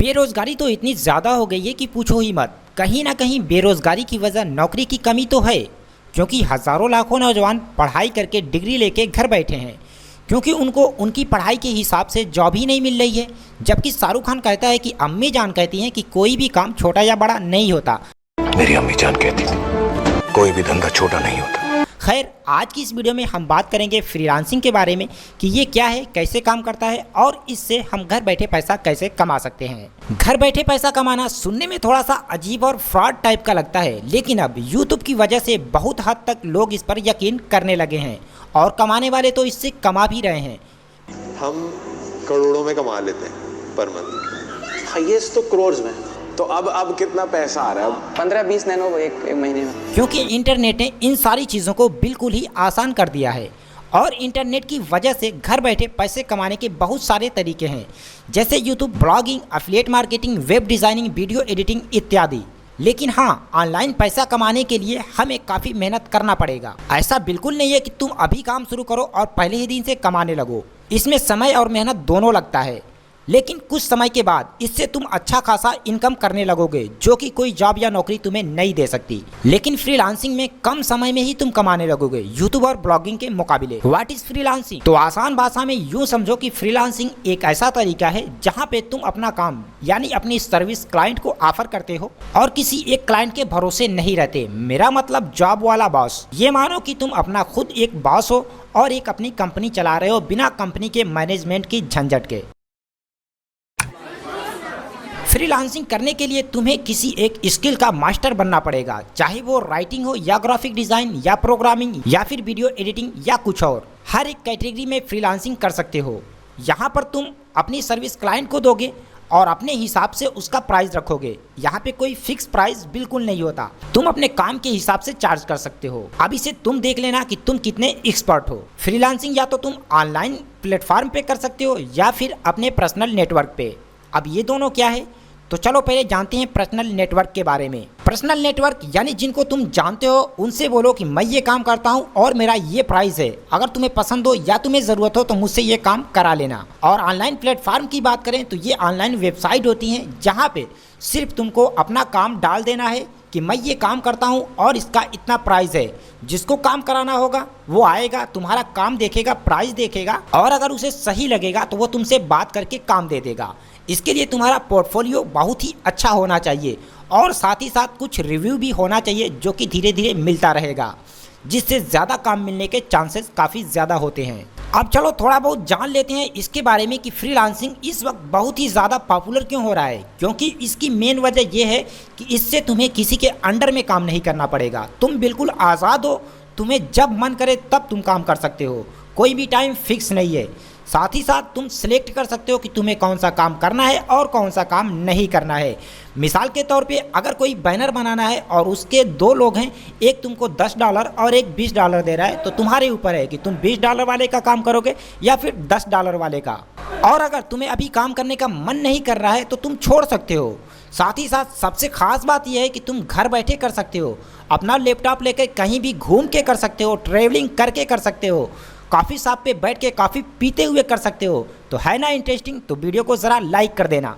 बेरोजगारी तो इतनी ज़्यादा हो गई है कि पूछो ही मत। कहीं ना कहीं बेरोजगारी की वजह नौकरी की कमी तो है, क्योंकि हज़ारों लाखों नौजवान पढ़ाई करके डिग्री लेके घर बैठे हैं, क्योंकि उनको उनकी पढ़ाई के हिसाब से जॉब ही नहीं मिल रही है। जबकि शाहरुख खान कहता है कि अम्मी जान कहती हैं कि कोई भी काम छोटा या बड़ा नहीं होता। मेरी अम्मी जान कहती थी कोई भी धंधा छोटा नहीं होता। खैर, आज की इस वीडियो में हम बात करेंगे फ्रीलांसिंग के बारे में कि ये क्या है, कैसे काम करता है और इससे हम घर बैठे पैसा कैसे कमा सकते हैं। घर बैठे पैसा कमाना सुनने में थोड़ा सा अजीब और फ्रॉड टाइप का लगता है, लेकिन अब यूट्यूब की वजह से बहुत हद तक लोग इस पर यकीन करने लगे हैं और कमाने वाले तो इससे कमा भी रहे हैं। हम करोड़ों में कमा लेते हैं पर मंथ। हाईएस्ट तो करोड़ में। तो अब कितना पैसा आ रहा है? 15-20 नैनो एक महीने में। क्योंकि इंटरनेट ने इन सारी चीज़ों को बिल्कुल ही आसान कर दिया है और इंटरनेट की वजह से घर बैठे पैसे कमाने के बहुत सारे तरीके हैं, जैसे YouTube, blogging, affiliate marketing, web designing, video editing इत्यादि। लेकिन हाँ, ऑनलाइन पैसा कमाने के लिए हमें काफ़ी मेहनत करना पड़ेगा। ऐसा बिल्कुल नहीं है कि तुम अभी काम शुरू करो और पहले ही दिन से कमाने लगो। इसमें समय और मेहनत दोनों लगता है, लेकिन कुछ समय के बाद इससे तुम अच्छा खासा इनकम करने लगोगे, जो कि कोई जॉब या नौकरी तुम्हें नहीं दे सकती। लेकिन फ्रीलांसिंग में कम समय में ही तुम कमाने लगोगे यूट्यूब और ब्लॉगिंग के मुकाबले। What is freelancing? तो आसान भाषा में यूं समझो कि फ्रीलांसिंग एक ऐसा तरीका है जहां पे तुम अपना काम यानी अपनी सर्विस क्लाइंट को ऑफर करते हो और किसी एक क्लाइंट के भरोसे नहीं रहते। मेरा मतलब जॉब वाला बॉस। ये मानो कि तुम अपना खुद एक बॉस हो और एक अपनी कंपनी चला रहे हो बिना कंपनी के मैनेजमेंट की झंझट के। फ्रीलांसिंग करने के लिए तुम्हें किसी एक स्किल का मास्टर बनना पड़ेगा, चाहे वो राइटिंग हो या ग्राफिक डिजाइन या प्रोग्रामिंग या फिर वीडियो एडिटिंग या कुछ और। हर एक कैटेगरी में फ्रीलांसिंग कर सकते हो। यहाँ पर तुम अपनी सर्विस क्लाइंट को दोगे और अपने हिसाब से उसका प्राइस रखोगे। यहाँ पे कोई फिक्स प्राइस बिल्कुल नहीं होता, तुम अपने काम के हिसाब से चार्ज कर सकते हो। अब इसे तुम देख लेना कि तुम कितने एक्सपर्ट हो। फ्रीलांसिंग या तो तुम ऑनलाइन प्लेटफॉर्म पे कर सकते हो या फिर अपने पर्सनल नेटवर्क पे। अब ये दोनों क्या है, तो चलो पहले जानते हैं पर्सनल नेटवर्क के बारे में। पर्सनल नेटवर्क यानी जिनको तुम जानते हो उनसे बोलो कि मैं ये काम करता हूँ और मेरा ये प्राइस है, अगर तुम्हें पसंद हो या तुम्हें ज़रूरत हो तो मुझसे ये काम करा लेना। और ऑनलाइन प्लेटफॉर्म की बात करें तो ये ऑनलाइन वेबसाइट होती हैं जहाँ पे सिर्फ तुमको अपना काम डाल देना है कि मैं ये काम करता हूँ और इसका इतना प्राइस है। जिसको काम कराना होगा वो आएगा, तुम्हारा काम देखेगा, प्राइस देखेगा और अगर उसे सही लगेगा तो वो तुमसे बात करके काम दे देगा। इसके लिए तुम्हारा पोर्टफोलियो बहुत ही अच्छा होना चाहिए और साथ ही साथ कुछ रिव्यू भी होना चाहिए, जो कि धीरे धीरे मिलता रहेगा, जिससे ज़्यादा काम मिलने के चांसेस काफ़ी ज़्यादा होते हैं। अब चलो थोड़ा बहुत जान लेते हैं इसके बारे में कि फ्रीलांसिंग इस वक्त बहुत ही ज़्यादा पॉपुलर क्यों हो रहा है। क्योंकि इसकी मेन वजह यह है कि इससे तुम्हें किसी के अंडर में काम नहीं करना पड़ेगा। तुम बिल्कुल आज़ाद हो, तुम्हें जब मन करे तब तुम काम कर सकते हो, कोई भी टाइम फिक्स नहीं है। साथ ही साथ तुम सिलेक्ट कर सकते हो कि तुम्हें कौन सा काम करना है और कौन सा काम नहीं करना है। मिसाल के तौर पे अगर कोई बैनर बनाना है और उसके दो लोग हैं, एक तुमको $10 और एक $20 दे रहा है, तो तुम्हारे ऊपर है कि तुम $20 वाले का काम करोगे या फिर $10 वाले का। और अगर तुम्हें अभी काम करने का मन नहीं कर रहा है तो तुम छोड़ सकते हो। साथ ही साथ सबसे खास बात यह है कि तुम घर बैठे कर सकते हो, अपना लैपटॉप लेकर कहीं भी घूम के कर सकते हो, ट्रैवलिंग करके कर सकते हो, कॉफ़ी शॉप पे बैठ के कॉफ़ी पीते हुए कर सकते हो। तो है ना इंटरेस्टिंग? तो वीडियो को ज़रा लाइक कर देना।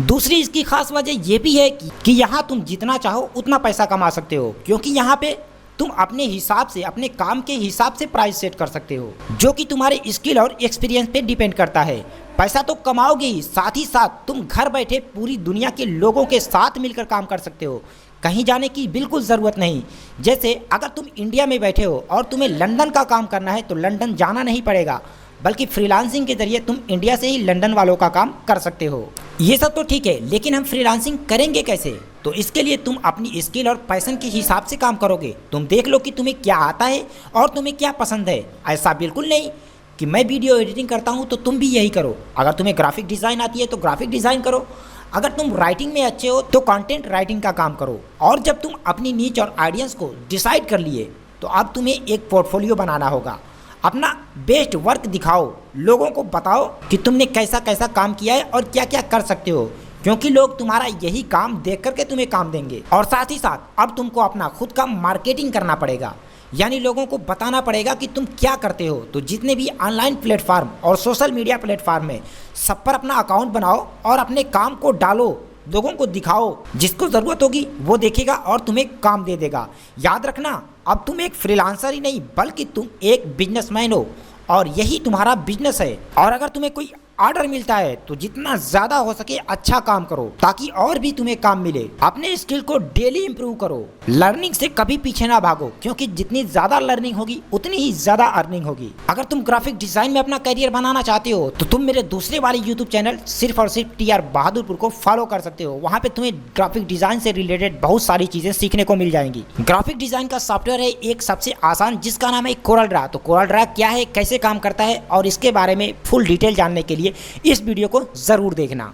दूसरी इसकी खास वजह यह भी है कि यहाँ तुम जितना चाहो उतना पैसा कमा सकते हो, क्योंकि यहाँ पे तुम अपने हिसाब से, अपने काम के हिसाब से प्राइस सेट कर सकते हो, जो कि तुम्हारे स्किल और एक्सपीरियंस पे डिपेंड करता है। पैसा तो कमाओगे ही, साथ ही साथ तुम घर बैठे पूरी दुनिया के लोगों के साथ मिलकर काम कर सकते हो। कहीं जाने की बिल्कुल ज़रूरत नहीं। जैसे अगर तुम इंडिया में बैठे हो और तुम्हें लंदन का काम करना है तो लंदन जाना नहीं पड़ेगा, बल्कि फ्रीलांसिंग के जरिए तुम इंडिया से ही लंदन वालों का काम कर सकते हो। ये सब तो ठीक है, लेकिन हम फ्रीलांसिंग करेंगे कैसे? तो इसके लिए तुम अपनी स्किल और पैशन के हिसाब से काम करोगे। तुम देख लो कि तुम्हें क्या आता है और तुम्हें क्या पसंद है। ऐसा बिल्कुल नहीं कि मैं वीडियो एडिटिंग करता हूँ तो तुम भी यही करो। अगर तुम्हें ग्राफिक डिज़ाइन आती है तो ग्राफिक डिज़ाइन करो, अगर तुम राइटिंग में अच्छे हो तो कंटेंट राइटिंग का काम करो। और जब तुम अपनी नीच और आइडियंस को डिसाइड कर लिए तो अब तुम्हें एक पोर्टफोलियो बनाना होगा। अपना बेस्ट वर्क दिखाओ, लोगों को बताओ कि तुमने कैसा कैसा काम किया है और क्या क्या कर सकते हो, क्योंकि लोग तुम्हारा यही काम देख करके तुम्हें काम देंगे। और साथ ही साथ अब तुमको अपना खुद का मार्केटिंग करना पड़ेगा, यानी लोगों को बताना पड़ेगा कि तुम क्या करते हो। तो जितने भी ऑनलाइन प्लेटफार्म और सोशल मीडिया प्लेटफार्म है, सब पर अपना अकाउंट बनाओ और अपने काम को डालो, लोगों को दिखाओ। जिसको ज़रूरत होगी वो देखेगा और तुम्हें काम दे देगा। याद रखना, अब तुम एक फ्रीलांसर ही नहीं बल्कि तुम एक बिजनेसमैन हो और यही तुम्हारा बिजनेस है। और अगर तुम्हें कोई ऑर्डर मिलता है तो जितना ज़्यादा हो सके अच्छा काम करो ताकि और भी तुम्हें काम मिले। अपने स्किल को डेली इंप्रूव करो। लर्निंग से कभी पीछे ना भागो, क्योंकि जितनी ज़्यादा लर्निंग होगी उतनी ही ज़्यादा अर्निंग होगी। अगर तुम ग्राफिक डिज़ाइन में अपना करियर बनाना चाहते हो तो तुम मेरे दूसरे वाले यूट्यूब चैनल सिर्फ और सिर्फ TR बहादुरपुर को फॉलो कर सकते हो। वहाँ पे तुम्हें ग्राफिक डिज़ाइन से रिलेटेड बहुत सारी चीज़ें सीखने को मिल जाएंगी। ग्राफिक डिज़ाइन का सॉफ्टवेयर है एक सबसे आसान, जिसका नाम है कोरल ड्रा। तो कोरल ड्रा क्या है, कैसे काम करता है और इसके बारे में फुल डिटेल जानने के लिए इस वीडियो को ज़रूर देखना।